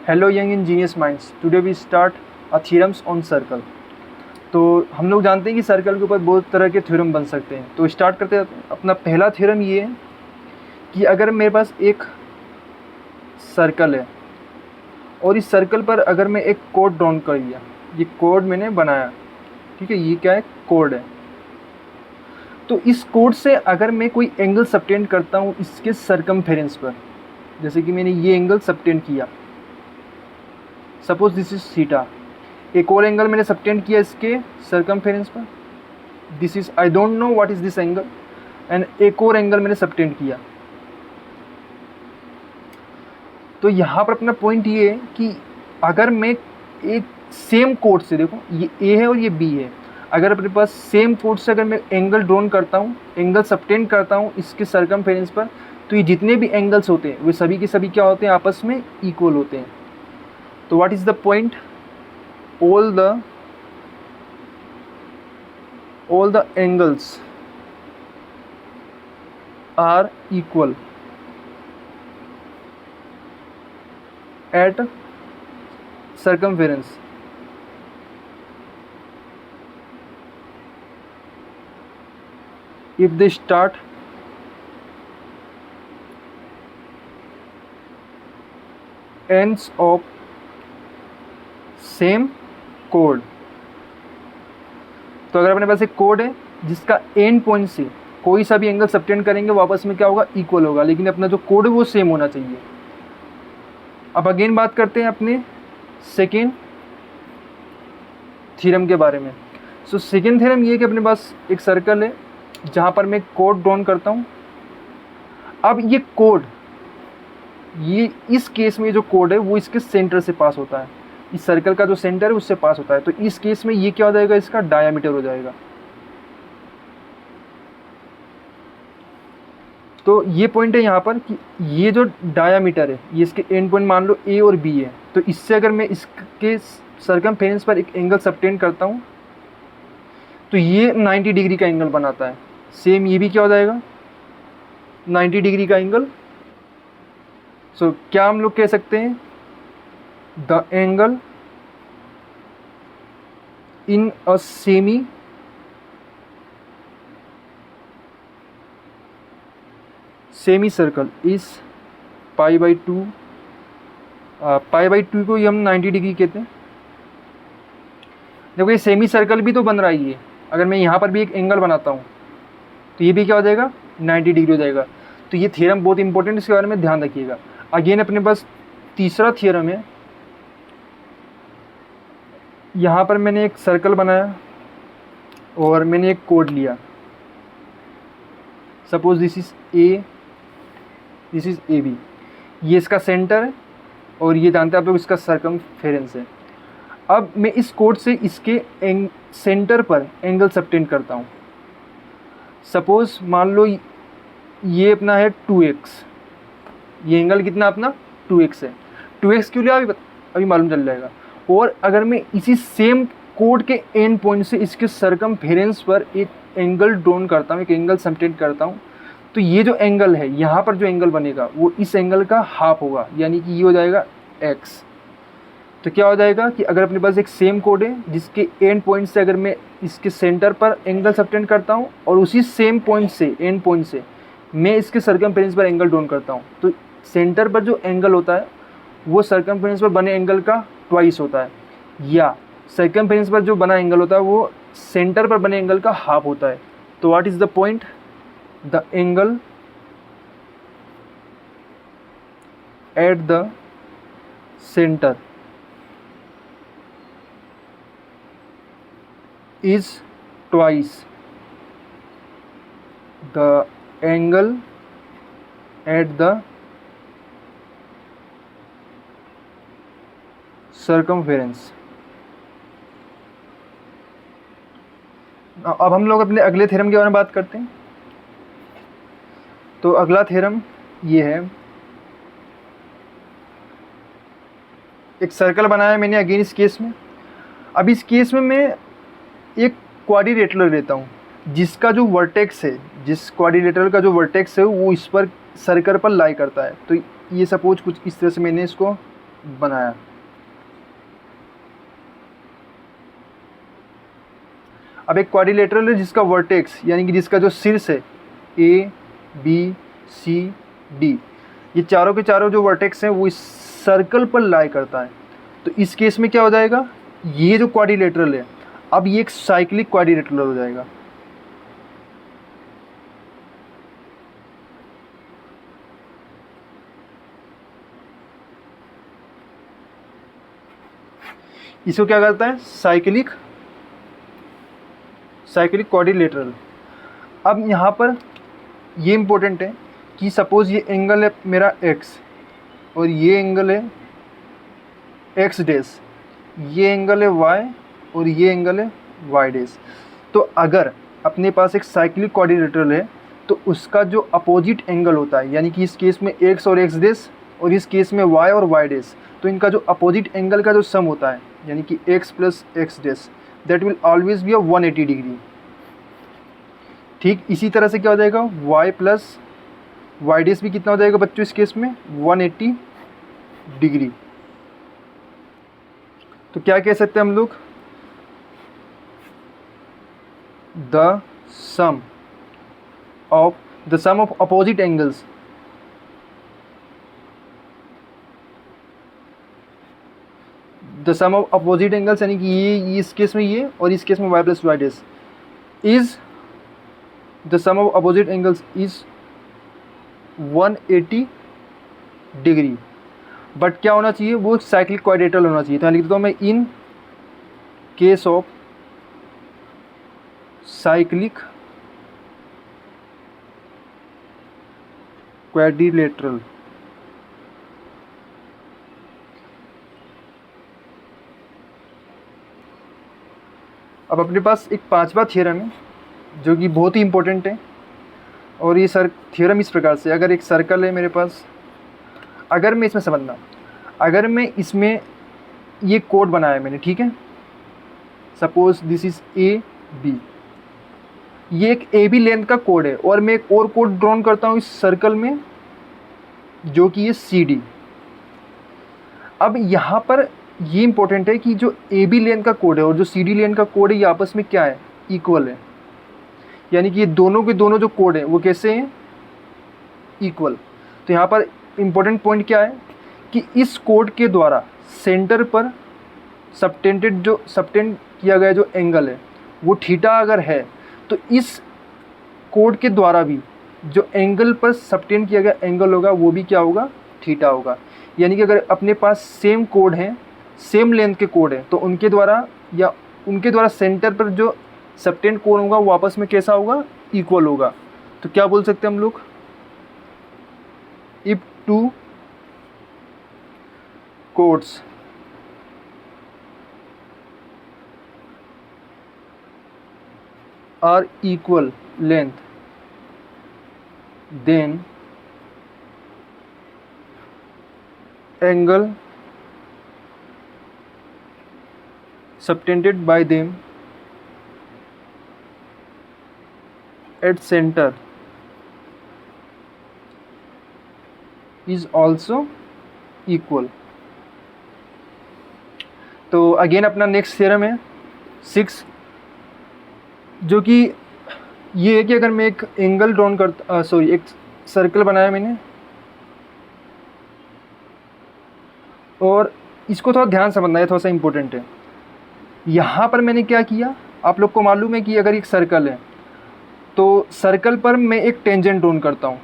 Hello young engineers minds, today we start a theorems on circle. तो हम लोग जानते हैं कि सर्कल के ऊपर बहुत तरह के थ्योरम बन सकते हैं। तो स्टार्ट करते हैं। अपना पहला थ्योरम ये है कि अगर मेरे पास एक सर्कल है और इस सर्कल पर अगर मैं एक कोड ड्रॉ कर लिया, ये कोड मैंने बनाया, ठीक है, ये क्या है, कोड है। तो इस कोड से अगर मैं कोई एंगल सबटेंड करता हूँ इसके सरकमफेरेंस पर, जैसे कि मैंने ये एंगल सबटेंड किया, सपोज दिस इज थीटा। एक और एंगल मैंने सबटेंड किया इसके सरकमफेरेंस पर, this is, I don't know what is this angle, and एक और एंगल मैंने सबटेंड किया। तो यहाँ पर अपना पॉइंट ये है कि अगर मैं एक सेम कोड से, देखो ये ए है और ये बी है, अगर अपने पास सेम कोड से अगर मैं एंगल ड्रॉन करता हूँ, एंगल सबटेंड करता हूँ इसके सरकमफेरेंस पर, तो ये जितने भी एंगल्स होते हैं वे सभी के सभी क्या होते हैं, आपस में इक्वल होते हैं। तो what is the point, all the angles are equal at circumference. If they start ends of same code. तो अगर अपने पास एक कोड है जिसका एंड पॉइंट से कोई सा भी एंगल सबटेंड करेंगे वो आपस में क्या होगा, इक्वल होगा, लेकिन अपना जो कोड है वो सेम होना चाहिए। अब अगेन बात करते हैं अपने सेकेंड थ्योरम के बारे में। सो सेकेंड थ्योरम ये है कि अपने पास एक सर्कल है जहाँ पर मैं कोड ड्रॉन करता हूँ। अब ये कोड, ये इस केस में जो कोड है वो इसके सेंटर से पास होता है, इस सर्कल का जो सेंटर है उससे पास होता है। तो इस केस में ये क्या हो जाएगा, इसका डायामीटर हो जाएगा। तो ये पॉइंट है यहाँ पर कि ये जो डायामीटर है ये इसके एंड पॉइंट मान लो ए और बी है। तो इससे अगर मैं इसके सरकमफेरेंस पर एक एंगल सबटेंड करता हूँ तो ये 90 डिग्री का एंगल बनाता है। सेम ये भी क्या हो जाएगा, 90 डिग्री का एंगल। सो क्या हम लोग कह सकते हैं, the angle in a semicircle is pi by 2। Pi by 2 को ही हम 90 डिग्री कहते हैं। देखो ये सेमी सर्कल भी तो बन रहा है ये, अगर मैं यहाँ पर भी एक एंगल बनाता हूँ तो ये भी क्या हो जाएगा, 90 डिग्री हो जाएगा। तो ये थ्योरम बहुत इंपॉर्टेंट, इसके बारे में ध्यान रखिएगा। अगेन अपने पास तीसरा थ्योरम है। यहाँ पर मैंने एक सर्कल बनाया और मैंने एक कोड लिया, suppose this is A, this is A B, ये इसका सेंटर है और ये जानते हैं आप लोग इसका सरकमफेरेंस है। अब मैं इस कोड से इसके सेंटर पर एंगल सबटेंड करता हूँ। सपोज मान लो ये अपना है 2x, ये एंगल कितना अपना 2x है। 2x क्यों लिया अभी मालूम चल जाएगा। और अगर मैं इसी सेम कोड के एंड पॉइंट से इसके सरकमफेरेंस पर एक एंगल ड्रॉन करता हूँ, एक एंगल सबटेंड करता हूँ, तो ये जो एंगल है यहाँ पर जो एंगल बनेगा वो इस एंगल का हाफ होगा, यानी कि ये हो जाएगा x। तो क्या हो जाएगा कि अगर अपने पास एक सेम कोड है जिसके एंड पॉइंट से अगर मैं इसके सेंटर पर एंगल सबटेंड करता हूँ और उसी सेम पॉइंट से, एंड पॉइंट से मैं इसके सरकमफेरेंस पर एंगल ड्रॉन करता हूँ, तो सेंटर पर जो एंगल होता है वो सरकमफेरेंस पर बने एंगल का ट्वाइस होता है, या सरकमफेरेंस पर जो बना एंगल होता है वो सेंटर पर बने एंगल का हाफ होता है। तो what is the point, the angle at the centre is twice the angle at the circumference. अब हम लोग अपने अगले थ्योरम के बारे में बात करते हैं। तो अगला थ्योरम ये है, एक सर्कल बनाया है मैंने अगेन इस केस में। अब इस केस में मैं एक क्वाड्रिलेटरल लेता हूँ जिसका जो वर्टेक्स है, जिस क्वाड्रिलेटरल का जो वर्टेक्स है वो इस पर सर्कल पर लाई करता है। तो ये सपोज कुछ इस तरह से मैंने इसको बनाया। अब एक क्वाड्रिलेटरल है जिसका वर्टेक्स यानी कि जिसका जो शीर्ष है ए बी सी डी, ये चारों के चारों जो वर्टेक्स हैं वो इस सर्कल पर लाई करता है। तो इस केस में क्या हो जाएगा, ये जो क्वाड्रिलेटरल है अब ये एक साइक्लिक क्वाड्रिलेटरल हो जाएगा। इसको क्या करता है, साइक्लिक क्वाड्रिलेटरल। अब यहाँ पर ये इम्पोर्टेंट है कि सपोज़ ये एंगल है मेरा x और ये एंगल है x डैश, ये एंगल है y और ये एंगल है y डैश। तो अगर अपने पास एक साइक्लिक क्वाड्रिलेटरल है तो उसका जो अपोजिट एंगल होता है, यानी कि इस केस में x और x डैश और इस केस में y और y डैश, तो इनका जो अपोजिट एंगल का जो सम होता है यानी कि x plus x dash, that will always be 180 degree. ठीक इसी तरह से क्या हो जाएगा, y प्लस वाई डैश भी कितना हो जाएगा बच्चों इस केस में 180 डिग्री। तो क्या कह सकते हैं हम लोग, the sum of opposite angles यानी कि ये इस केस में ये और इस केस में y plus y dash is the sum of opposite angles is 180 degree. But क्या होना चाहिए, वो साइक्लिक क्वाड्रिलेटरल होना चाहिए। तो यहाँ लिख देता हूँ मैं, in case of cyclic quadrilateral अब अपने पास एक पांचवा थ्योरम है जो कि बहुत ही इम्पोर्टेंट है। और ये थ्योरम इस प्रकार से, अगर एक सर्कल है मेरे पास, अगर मैं इसमें समझना, अगर मैं इसमें ये कोड बनाया मैंने, ठीक है, suppose this is A B, ये एक ए बी लेंथ का कोड है और मैं एक और कोड ड्रॉन करता हूँ इस सर्कल में जो कि ये सी डी। अब यहाँ पर ये इंपॉर्टेंट है कि जो ए बी लेंथ का कोड है और जो सी डी लेंथ का कोड है ये आपस में क्या है, इक्वल है। यानी कि ये दोनों के दोनों जो कोड हैं वो कैसे हैं, इक्वल। तो यहाँ पर इम्पोर्टेंट पॉइंट क्या है कि इस कोड के द्वारा सेंटर पर सबटेंड किया गया जो एंगल है वो थीटा अगर है, तो इस कोड के द्वारा भी जो एंगल पर सबटेंड किया गया एंगल होगा वो भी क्या होगा, थीटा होगा। यानी कि अगर अपने पास सेम कोड हैं, सेम लेंथ के कोड हैं, तो उनके द्वारा सेंटर पर जो सबटेंड कोण होगा वो आपस में कैसा होगा, इक्वल होगा। तो क्या बोल सकते हैं हम लोग, if two chords are equal length then angle subtended by them at center is also equal। तो अगेन अपना नेक्स्ट थ्योरम है 6, जो कि ये है कि अगर मैं एक एंगल ड्रॉन करता एक सर्कल बनाया मैंने और इसको थोड़ा ध्यान समझना है, थोड़ा सा इम्पोर्टेंट है। यहाँ पर मैंने क्या किया, आप लोग को मालूम है कि अगर एक सर्कल है तो सर्कल पर मैं एक टेंजेंट ड्रॉन करता हूँ।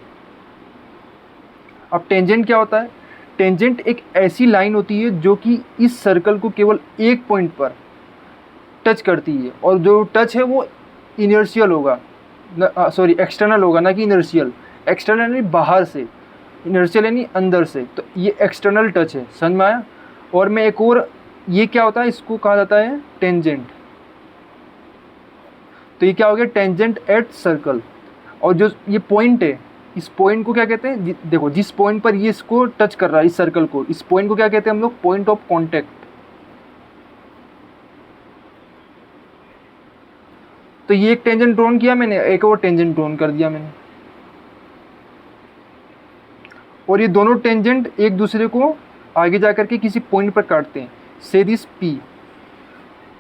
अब टेंजेंट क्या होता है, टेंजेंट एक ऐसी लाइन होती है जो कि इस सर्कल को केवल एक पॉइंट पर टच करती है और जो टच है वो इनर्शियल होगा, एक्सटर्नल होगा, ना कि इनर्शियल। एक्सटर्नल यानी बाहर से, इनर्शियल यानी अंदर से। तो ये एक्सटर्नल टच है, समझ में आया। और मैं एक और, ये क्या होता है, इसको कहा जाता है टेंजेंट। तो ये क्या हो गया, टेंजेंट एट सर्कल। और जो ये पॉइंट है, इस पॉइंट को क्या कहते हैं, देखो जिस पॉइंट पर ये इसको टच कर रहा है इस सर्कल को, इस पॉइंट को क्या कहते हैं हम लोग, पॉइंट ऑफ कांटेक्ट। तो ये एक टेंजेंट ड्रॉन किया मैंने, एक और टेंजेंट ड्रॉन कर दिया मैंने, और ये दोनों टेंजेंट एक दूसरे को आगे जा कर के किसी पॉइंट पर काटते हैं, से दिस P,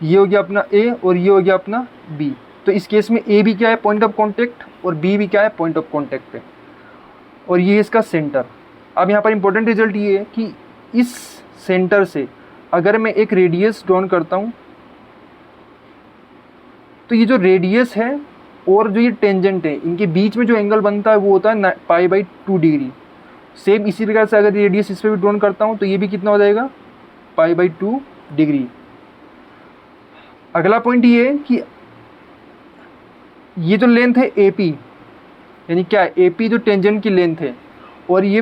ये हो गया अपना A और ये हो गया अपना B। तो इस केस में A भी क्या है, पॉइंट ऑफ कॉन्टैक्ट, और B भी क्या है, पॉइंट ऑफ कॉन्टैक्ट है, और ये इसका सेंटर। अब यहाँ पर इंपॉर्टेंट रिजल्ट ये है कि इस सेंटर से अगर मैं एक रेडियस ड्रॉन करता हूँ, तो ये जो रेडियस है और जो ये टेंजेंट है, इनके बीच में जो एंगल बनता है वो होता है π/2 डिग्री। सेम इसी प्रकार से अगर रेडियस इस पर भी ड्रॉन करता हूँ तो ये भी कितना हो जाएगा, π/2 डिग्री। अगला पॉइंट ये है कि ये जो लेंथ है AP, यानी क्या है, AP जो टेंजेंट की लेंथ है, और ये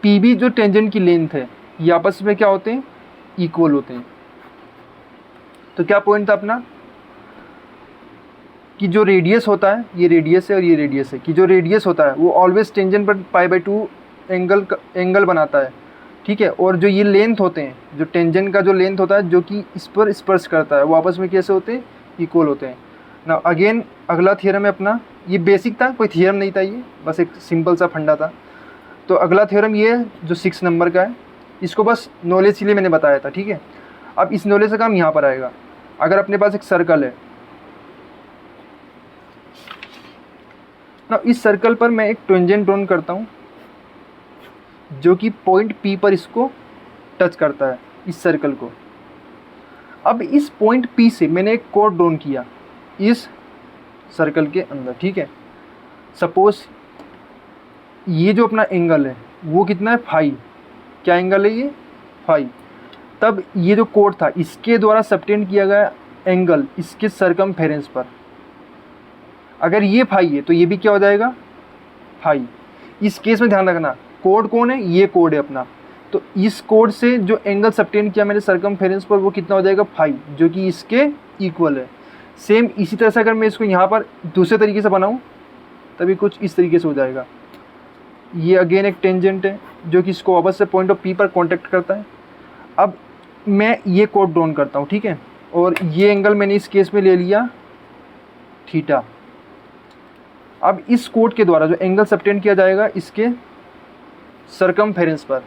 PB जो टेंजेंट की लेंथ है, ये आपस में क्या होते हैं, इक्वल होते हैं। तो क्या पॉइंट था अपना, कि जो रेडियस होता है, ये रेडियस है और ये रेडियस है, कि जो रेडियस होता है वो ऑलवेज टेंजेंट पर π/2 एंगल बनाता है, ठीक है। और जो ये लेंथ होते हैं, जो टेंजेंट का जो लेंथ होता है जो कि इस पर स्पर्श करता है, वो आपस में कैसे होते हैं, इक्वल होते हैं ना। अगेन अगला थ्योरम है अपना, ये बेसिक था, कोई थ्योरम नहीं था, ये बस एक सिंपल सा फंडा था। तो अगला थ्योरम ये है जो 6 नंबर का है, इसको बस नॉलेज के लिए मैंने बताया था, ठीक है। अब इस नॉलेज का काम यहाँ पर आएगा। अगर अपने पास एक सर्कल है ना, इस सर्कल पर मैं एक टेंजेंट ड्रॉन करता हूँ जो कि पॉइंट P पर इसको टच करता है, इस सर्कल को। अब इस पॉइंट P से मैंने एक कोड ड्रॉन किया इस सर्कल के अंदर, ठीक है। सपोज ये जो अपना एंगल है वो कितना है, फाई। क्या एंगल है ये, फाई। तब ये जो कोड था इसके द्वारा सबटेंड किया गया एंगल इसके सरकमफेरेंस पर, अगर ये फाई है तो ये भी क्या हो जाएगा, फाई। इस केस में ध्यान रखना, कोड कौन है, ये कोड है अपना। तो इस कोड से जो एंगल सबटेंड किया मैंने सरकमफेरेंस पर, वो कितना हो जाएगा, फाई, जो कि इसके इक्वल है। सेम इसी तरह से अगर मैं इसको यहाँ पर दूसरे तरीके से बनाऊँ तभी कुछ इस तरीके से हो जाएगा। ये अगेन एक टेंजेंट है जो कि इसको वापस से पॉइंट ऑफ P पर कॉन्टैक्ट करता है। अब मैं ये कोड ड्रॉन करता हूँ, ठीक है, और ये एंगल मैंने इस केस में ले लिया थीटा। अब इस कोड के द्वारा जो एंगल सबटेंड किया जाएगा इसके सरकमफेरेंस पर,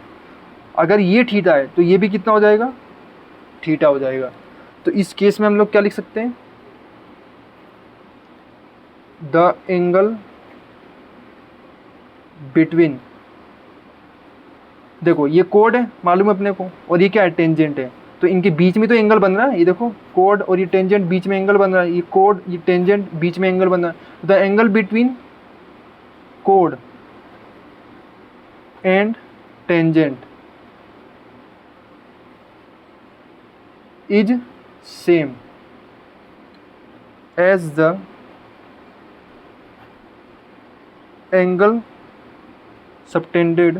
अगर ये थीटा है तो ये भी कितना हो जाएगा, थीटा हो जाएगा। तो इस केस में हम लोग क्या लिख सकते हैं, द एंगल बिटवीन, देखो ये कोड है मालूम है अपने को, और ये क्या है, टेंजेंट है। तो इनके बीच में तो एंगल बन रहा है, ये देखो कोड और ये टेंजेंट बीच में एंगल बन रहा है, ये कोड ये टेंजेंट बीच में एंगल बन रहा है। द एंगल बिटवीन कोड and tangent is same as the angle subtended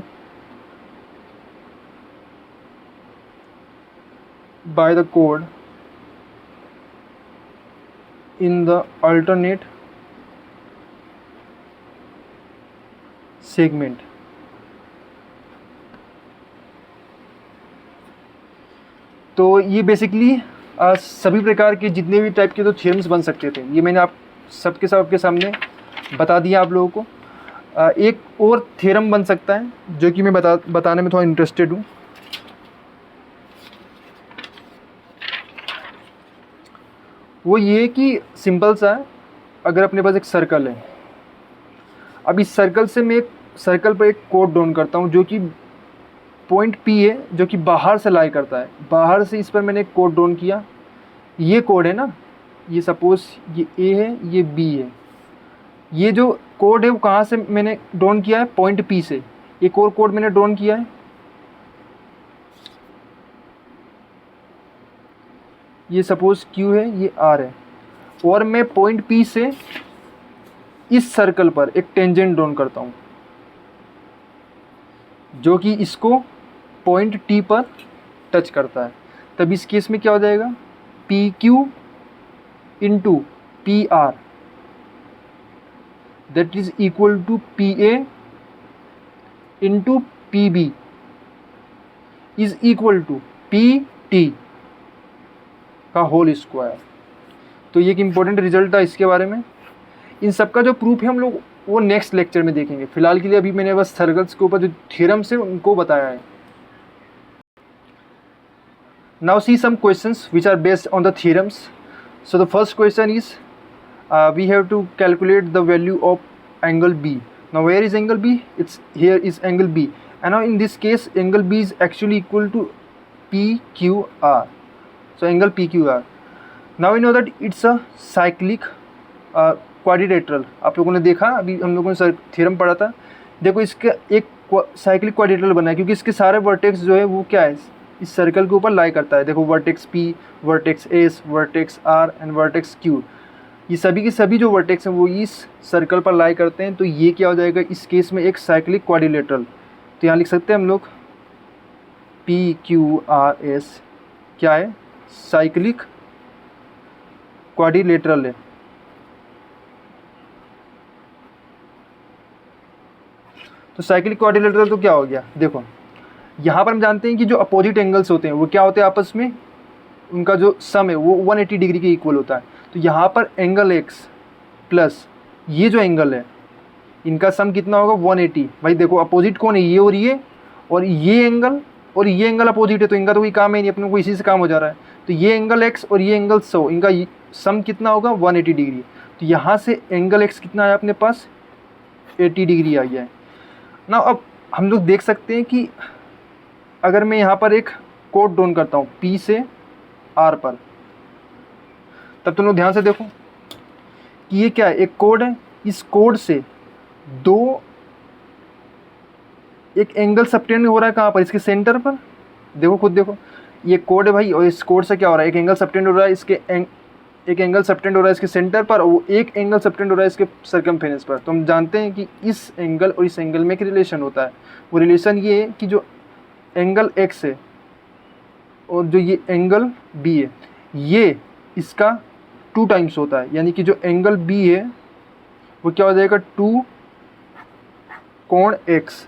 by the chord in the alternate segment। तो ये बेसिकली सभी प्रकार के जितने भी टाइप के तो थ्योरम्स बन सकते थे, ये मैंने आप सबके सब आपके सामने बता दिया आप लोगों को। एक और थ्योरम बन सकता है जो कि मैं बताने में थोड़ा इंटरेस्टेड हूँ। वो ये कि सिंपल सा है, अगर अपने पास एक सर्कल है, अब इस सर्कल से मैं एक सर्कल पर एक कोड ड्रॉन करता हूँ जो कि पॉइंट P है जो कि बाहर से लाई करता है, बाहर से इस पर मैंने एक कोड ड्रॉन किया। ये कोड है ना, ये सपोज ये A है, ये B है। ये जो कोड है वो कहाँ से मैंने ड्रॉन किया है, पॉइंट P से। एक और कोड मैंने ड्रॉन किया है, ये सपोज Q है, ये R है, और मैं पॉइंट P से इस सर्कल पर एक टेंजेंट ड्रॉन करता हूँ जो कि इसको पॉइंट T पर टच करता है। तब इस केस में क्या हो जाएगा, PQ into PR that is equal to PA into PB is equal to PT का होल स्क्वायर। तो ये एक इम्पोर्टेंट रिजल्ट था इसके बारे में। इन सब का जो प्रूफ है हम लोग वो नेक्स्ट लेक्चर में देखेंगे। फिलहाल के लिए अभी मैंने बस सर्कल्स के ऊपर जो थ्योरम्स है उनको बताया है। Now see some questions which are based on the theorems. So the first question is we have to calculate the value of angle B. Now where is angle B? It's here is angle B, and now in this case angle B is actually equal to PQR. So angle PQR. Now we know that it's a cyclic quadrilateral. आप लोगों ने देखा, अभी हम लोगों ने theorem पढ़ा था. देखो इसका एक साइक्लिक क्वाड्रिलेटरल बना है क्योंकि इसके सारे वर्टेक्स जो है वो क्या है, इस सर्कल के ऊपर लाई करता है. देखो vertex P, vertex S, vertex R and vertex Q, ये सभी के सभी जो वर्टेक्स हैं वो इस सर्कल पर लाई करते हैं. तो ये क्या हो जाएगा इस केस में, एक साइक्लिक क्वाड्रिलेटरल. तो यहाँ लिख सकते हैं हम लोग PQRS क्या है, साइक्लिक क्वाड्रिलेटरल है. तो साइक्लिक क्वाड्रिलेटरल तो क्या हो गया, देखो यहाँ पर हम जानते हैं कि जो अपोजिट एंगल्स होते हैं वो क्या होते हैं आपस में, उनका जो सम है वो 180 डिग्री के इक्वल होता है. तो यहाँ पर एंगल x प्लस ये जो एंगल है इनका सम कितना होगा 180. भाई देखो अपोजिट कौन है, ये और ये एंगल और ये एंगल अपोजिट है, तो इनका तो कोई काम है नहीं, अपने को इसी से काम हो जा रहा है. तो ये एंगल x और ये एंगल 100, इनका सम कितना होगा 180 डिग्री. तो यहाँ से एंगल x कितना है अपने पास 80 डिग्री आ गया है. ना अब हम लोग देख सकते हैं कि अगर मैं यहाँ पर एक कोड ड्रॉन करता हूँ P से R पर, तब तुम लोग ध्यान से देखो कि ये क्या है, एक कोड है. इस कोड से दो एक एंगल सबटेंड हो रहा है कहाँ पर, इसके सेंटर पर. देखो खुद देखो, ये कोड है भाई, और इस कोड से क्या हो रहा है, एक एंगल सबटेंड हो रहा है एक एंगल सबटेंड हो रहा है इसके सेंटर पर, और वो एक एंगल सबटेंड हो रहा है इसके सरकमफेरेंस पर. तो हम जानते हैं कि इस एंगल और इस एंगल में एक रिलेशन होता है. वो रिलेशन ये है कि जो एंगल x है और जो ये एंगल b है ये इसका 2 टाइम्स होता है. यानी कि जो एंगल b है वो क्या हो जाएगा 2 कोण x.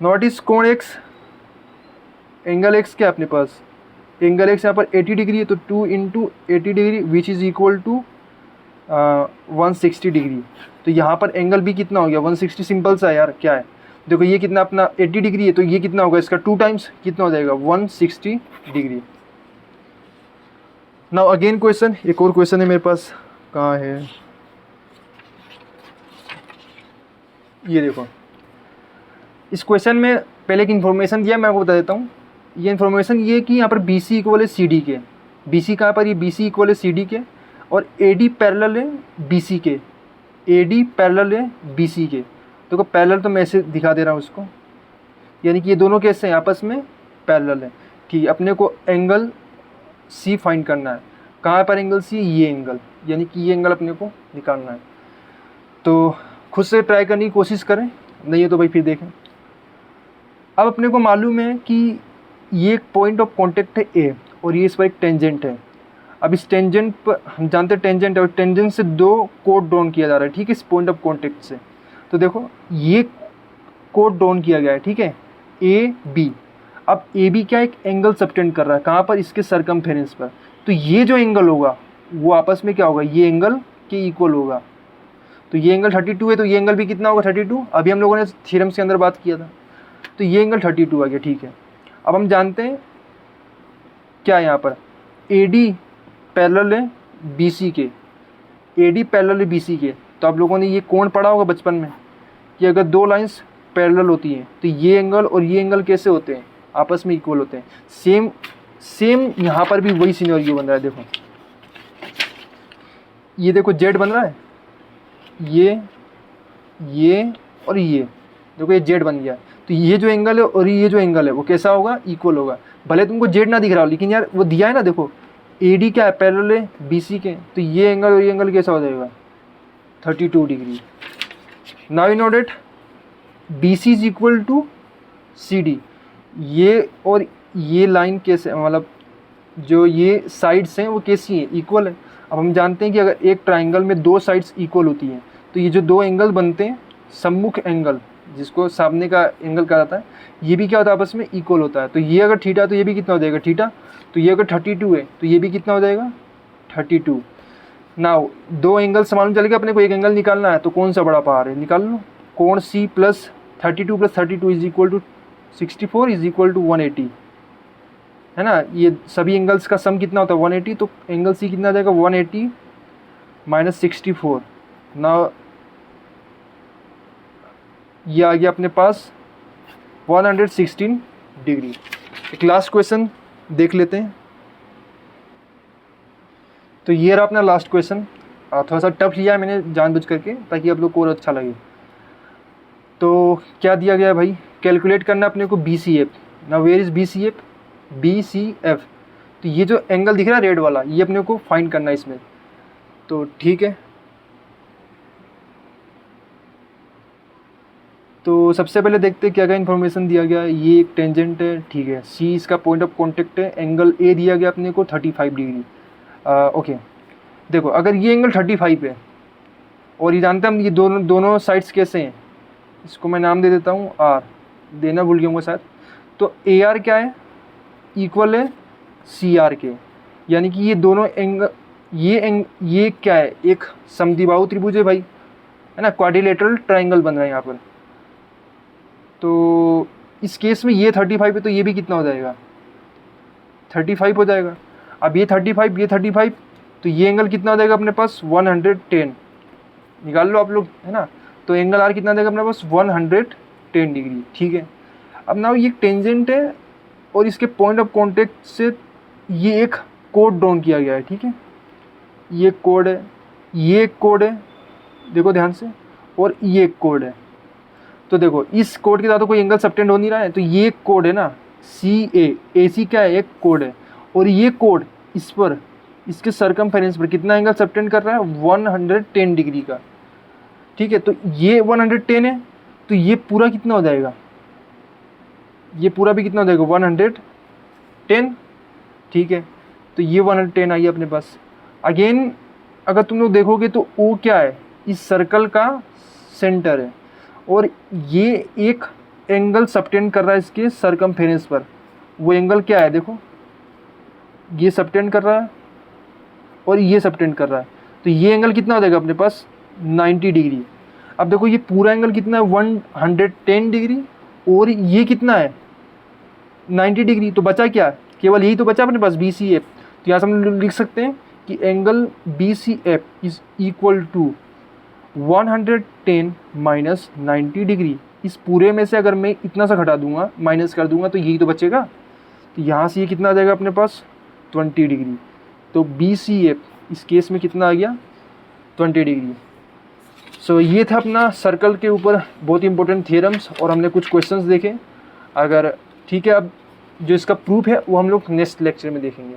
नॉट इज कोण x, एंगल x क्या है अपने पास, एंगल x यहाँ पर 80 डिग्री है, तो 2 into 80 degree which is equal to 160 degree. तो यहाँ पर एंगल b कितना हो गया 160. सिंपल सा यार, क्या है देखो ये कितना अपना 80 डिग्री है, तो ये कितना होगा इसका 2 टाइम्स, कितना हो जाएगा 160 डिग्री. नाउ अगेन क्वेश्चन, एक और क्वेश्चन है मेरे पास, कहाँ है ये देखो. इस क्वेश्चन में पहले एक इन्फॉर्मेशन दिया, मैं आपको बता देता हूँ. ये इन्फॉर्मेशन ये कि यहाँ पर BC इक्वल है CD के. BC कहाँ पर, ये BC इक्वल है CD के, और AD पैरेलल है BC के. AD पैरेलल है BC के. देखो पैरेलल तो मैं ऐसे दिखा दे रहा हूँ उसको, यानी कि ये दोनों कैसे हैं आपस में पैरेलल है. कि अपने को एंगल C फाइंड करना है. कहाँ पर एंगल C, ये एंगल, यानी कि ये एंगल अपने को निकालना है. तो खुद से ट्राई करने की कोशिश करें, नहीं है तो भाई फिर देखें. अब अपने को मालूम है कि ये एक पॉइंट ऑफ कांटेक्ट है A, और ये इस पर एक टेंजेंट है. अब इस टेंजेंट पर हम जानते हैं टेंजेंट है, और टेंजेंट से 2 कोड ड्रॉन किया जा रहा है, ठीक है, इस पॉइंट ऑफ कांटेक्ट से. तो देखो ये कोड ड्रॉन किया गया है, ठीक है, AB. अब AB क्या एक एंगल सबटेंड कर रहा है, कहाँ पर, इसके सरकमफेरेंस पर. तो ये जो एंगल होगा वो आपस में क्या होगा, ये एंगल के इक्वल होगा. तो ये एंगल 32 है, तो ये एंगल भी कितना होगा 32. अभी हम लोगों ने थ्योरम्स के अंदर बात किया था. तो ये एंगल 32 आ गया, ठीक है. अब हम जानते हैं क्या यहाँ पर AD पैरेलल है BC के, AD पैरेलल है BC के. तो आप लोगों ने ये कोण पढ़ा होगा बचपन में कि अगर 2 लाइंस पैरेलल होती हैं तो ये एंगल और ये एंगल कैसे होते हैं, आपस में इक्वल होते हैं. सेम यहाँ पर भी वही सिनेरियो बन रहा है. देखो ये देखो Z बन रहा है, ये और ये देखो ये Z बन गया. तो ये जो एंगल है और ये जो एंगल है वो कैसा होगा, इक्वल होगा. भले तुमको Z ना दिख रहा हो, लेकिन यार वो दिया है ना. देखो AD क्या है, पैरेलल है BC के, तो ये एंगल और ये एंगल कैसा हो जाएगा 32 degree. Now you know that BC is equal to CD. ये और ये लाइन कैसे, मतलब जो ये साइड्स हैं वो कैसी हैं, इक्वल है. अब हम जानते हैं कि अगर एक ट्राइंगल में 2 साइड्स इक्वल होती हैं तो ये जो 2 एंगल बनते हैं, सम्मुख एंगल जिसको सामने का एंगल कहा जाता है, ये भी क्या होता है आपस में इक्वल होता है. तो ये अगर थीटा तो ये भी कितना हो जाएगा थीटा. तो ये अगर 32 है तो ये भी कितना हो जाएगा 32. नाउ 2 एंगल से मालूम चलेगा अपने को एक एंगल निकालना है, तो कौन सा बड़ा पहाड़ है निकाल लो. कोण C प्लस 32 is equal to 64 is equal to 180, है ना, ये सभी एंगल्स का सम कितना होता है 180, तो एंगल सी कितना आ जाएगा 180 माइनस 64 ना, ये आ गया अपने पास 116 डिग्री। एक लास्ट क्वेश्चन देख लेते हैं। तो ये रहा अपना लास्ट क्वेश्चन, थोड़ा सा टफ लिया है मैंने जानबूझ करके ताकि आप लोग को और अच्छा लगे। तो क्या दिया गया है भाई, कैलकुलेट करना अपने को BCF। ना वेयर इज़ BCF, BCF। तो ये जो एंगल दिख रहा है रेड वाला, ये अपने को फाइंड करना है इसमें। तो ठीक है, तो सबसे पहले देखते हैं क्या क्या इन्फॉर्मेशन दिया गया है। ये एक टेंजेंट है, ठीक है। C इसका पॉइंट ऑफ कॉन्टेक्ट है। एंगल A दिया गया अपने को 35 डिग्री। ओके, देखो अगर ये एंगल 35 है और ये जानते हैं हम ये दोनों साइड्स कैसे हैं, इसको मैं नाम दे देता हूँ R, देना भूल गया हूँ शायद। तो AR क्या है, इक्वल है CR के, यानी कि ये दोनों एंगल, ये क्या है, एक समद्विबाहु त्रिभुज है भाई, है ना, क्वाड्रिलेटरल ट्रायंगल बन रहा है यहाँ पर। तो इस केस में ये 35 है तो ये भी कितना हो जाएगा 35 हो जाएगा। अब ये 35, ये 35, तो ये एंगल कितना हो जाएगा अपने पास 110, निकाल लो आप लोग, है ना। तो एंगल आर कितना देगा अपने पास 110 डिग्री, ठीक है। अब ना ये टेंजेंट है और इसके पॉइंट ऑफ कॉन्टेक्ट से ये एक कोड ड्रॉन किया गया है, ठीक है। ये कोड है, ये एक कोड है, देखो ध्यान से, और ये एक कोड है। तो देखो इस कोड के साथ तो कोई एंगल सबटेंड हो नहीं रहा है, तो ये एक कोड है ना AC क्या है, एक कोड है, और ये कोड इस पर, इसके सरकमफेरेंस पर कितना एंगल सबटेंड कर रहा है 110 डिग्री का, ठीक है। तो ये 110 है, तो ये पूरा कितना हो जाएगा, ये पूरा भी कितना हो जाएगा 110, ठीक है। तो ये 110 आई अपने पास। अगेन अगर तुम लोग देखोगे तो O क्या है, इस सर्कल का सेंटर है, और ये एक एंगल सबटेंड कर रहा है इसके सरकमफेरेंस पर। वो एंगल क्या है, देखो ये सबटेंड कर रहा है और ये सबटेंड कर रहा है, तो ये एंगल कितना हो जाएगा अपने पास 90 डिग्री। अब देखो ये पूरा एंगल कितना है 110 डिग्री, और ये कितना है 90 डिग्री। तो बचा क्या, केवल यही तो बचा अपने पास BCF। तो यहाँ से हम लिख सकते हैं कि angle BCF is equal to 110 minus 90 degree. इस पूरे में से अगर मैं इतना सा घटा दूंगा, माइनस कर दूंगा, तो यही तो बचेगा। तो यहाँ से ये कितना आ जाएगा अपने पास 20 डिग्री। तो BCF इस केस में कितना आ गया 20 डिग्री। सो ये था अपना सर्कल के ऊपर बहुत इंपॉर्टेंट थियरम्स, और हमने कुछ क्वेश्चंस देखे। अगर ठीक है, अब जो इसका प्रूफ है वो हम लोग नेक्स्ट लेक्चर में देखेंगे।